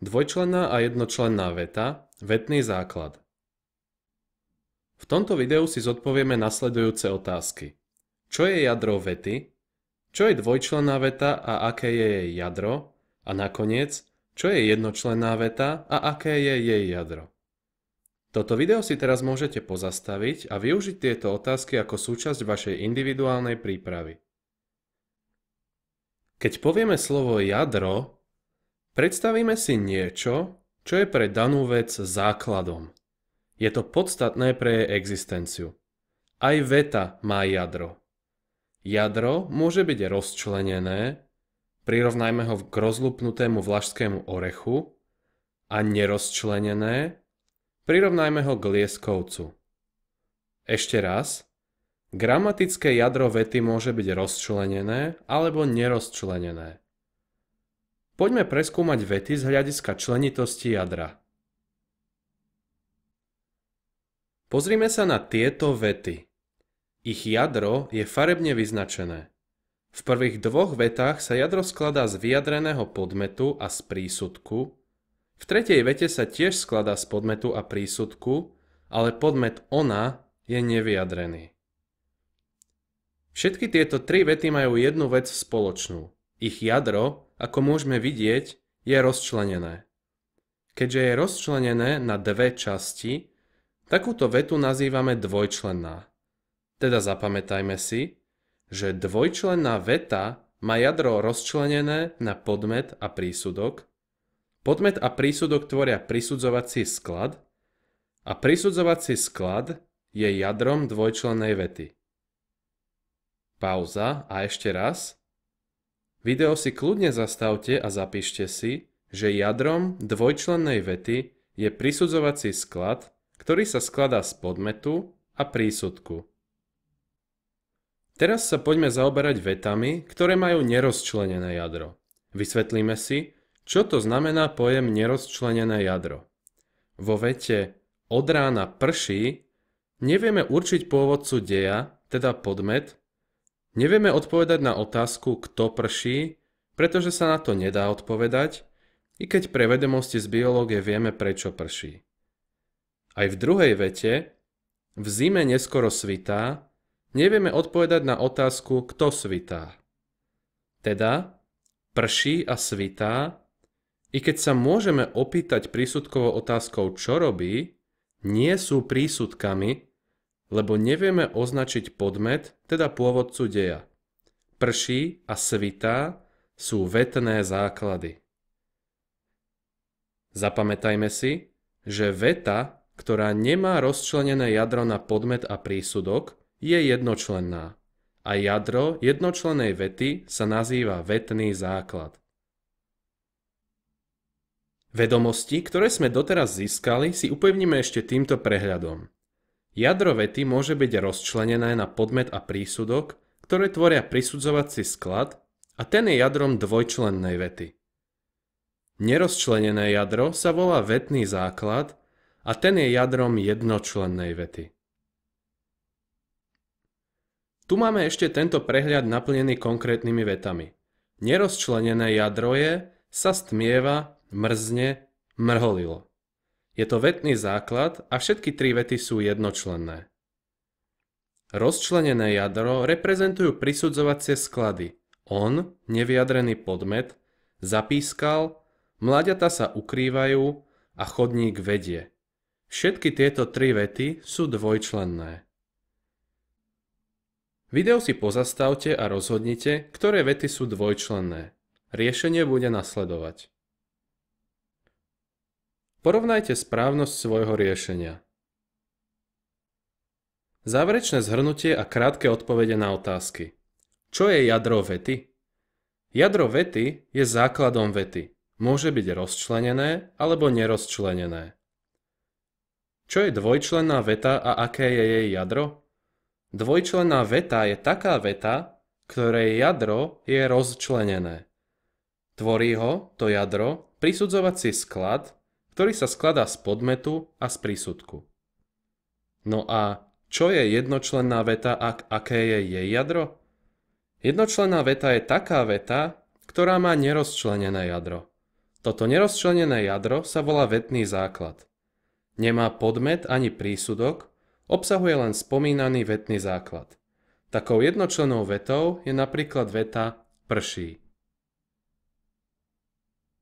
Dvojčlenná a jednočlenná veta, vetný základ. V tomto videu si zodpovieme nasledujúce otázky. Čo je jadro vety? Čo je dvojčlenná veta a aké je jej jadro? A nakoniec, čo je jednočlenná veta a aké je jej jadro? Toto video si teraz môžete pozastaviť a využiť tieto otázky ako súčasť vašej individuálnej prípravy. Keď povieme slovo jadro, predstavíme si niečo, čo je pre danú vec základom. Je to podstatné pre jej existenciu. Aj veta má jadro. Jadro môže byť rozčlenené, prirovnajme ho k rozlupnutému vlašskému orechu, a nerozčlenené, prirovnajme ho k lieskovcu. Ešte raz, gramatické jadro vety môže byť rozčlenené alebo nerozčlenené. Poďme preskúmať vety z hľadiska členitosti jadra. Pozrime sa na tieto vety. Ich jadro je farebne vyznačené. V prvých dvoch vetách sa jadro skladá z vyjadreného podmetu a z prísudku. V tretej vete sa tiež skladá z podmetu a prísudku, ale podmet ona je nevyjadrený. Všetky tieto tri vety majú jednu vec spoločnú. Ich jadro, ako môžeme vidieť, je rozčlenené. Keďže je rozčlenené na dve časti, takúto vetu nazývame dvojčlenná. Teda zapamätajme si, že dvojčlenná veta má jadro rozčlenené na podmet a prísudok. Podmet a prísudok tvoria prisudzovací sklad a prisudzovací sklad je jadrom dvojčlennej vety. Pauza a ešte raz. Video si kľudne zastavte a zapíšte si, že jadrom dvojčlennej vety je prisudzovací sklad, ktorý sa skladá z podmetu a prísudku. Teraz sa poďme zaoberať vetami, ktoré majú nerozčlenené jadro. Vysvetlíme si, čo to znamená pojem nerozčlenené jadro. Vo vete od rána prší nevieme určiť pôvodcu deja, teda podmet. Nevieme odpovedať na otázku, kto prší, pretože sa na to nedá odpovedať, i keď pre vedomosti z biológie vieme, prečo prší. Aj v druhej vete, v zime neskoro svitá, nevieme odpovedať na otázku, kto svitá. Teda, prší a svitá, i keď sa môžeme opýtať prísudkovou otázkou, čo robí, nie sú prísudkami, lebo nevieme označiť podmet, teda pôvodcu deja. Prší a svitá sú vetné základy. Zapamätajme si, že veta, ktorá nemá rozčlenené jadro na podmet a prísudok, je jednočlenná a jadro jednočlennej vety sa nazýva vetný základ. Vedomosti, ktoré sme doteraz získali, si upevníme ešte týmto prehľadom. Jadro vety môže byť rozčlenené na podmet a prísudok, ktoré tvoria prisudzovací sklad, a ten je jadrom dvojčlennej vety. Nerozčlenené jadro sa volá vetný základ a ten je jadrom jednočlennej vety. Tu máme ešte tento prehľad naplnený konkrétnymi vetami. Nerozčlenené jadro je, sa stmieva, mrzne, mrholilo. Je to vetný základ a všetky tri vety sú jednočlenné. Rozčlenené jadro reprezentujú prisudzovacie sklady. On, nevyjadrený podmet, zapískal, mláďatá sa ukrývajú a chodník vedie. Všetky tieto tri vety sú dvojčlenné. Video si pozastavte a rozhodnite, ktoré vety sú dvojčlenné. Riešenie bude nasledovať. Porovnajte správnosť svojho riešenia. Záverečné zhrnutie a krátke odpovede na otázky. Čo je jadro vety? Jadro vety je základom vety. Môže byť rozčlenené alebo nerozčlenené. Čo je dvojčlenná veta a aké je jej jadro? Dvojčlenná veta je taká veta, ktorej jadro je rozčlenené. Tvorí ho, to jadro, prisudzovací sklad, ktorý sa skladá z podmetu a z prísudku. No a čo je jednočlenná veta a aké je jej jadro? Jednočlenná veta je taká veta, ktorá má nerozčlenené jadro. Toto nerozčlenené jadro sa volá vetný základ. Nemá podmet ani prísudok, obsahuje len spomínaný vetný základ. Takou jednočlennou vetou je napríklad veta prší.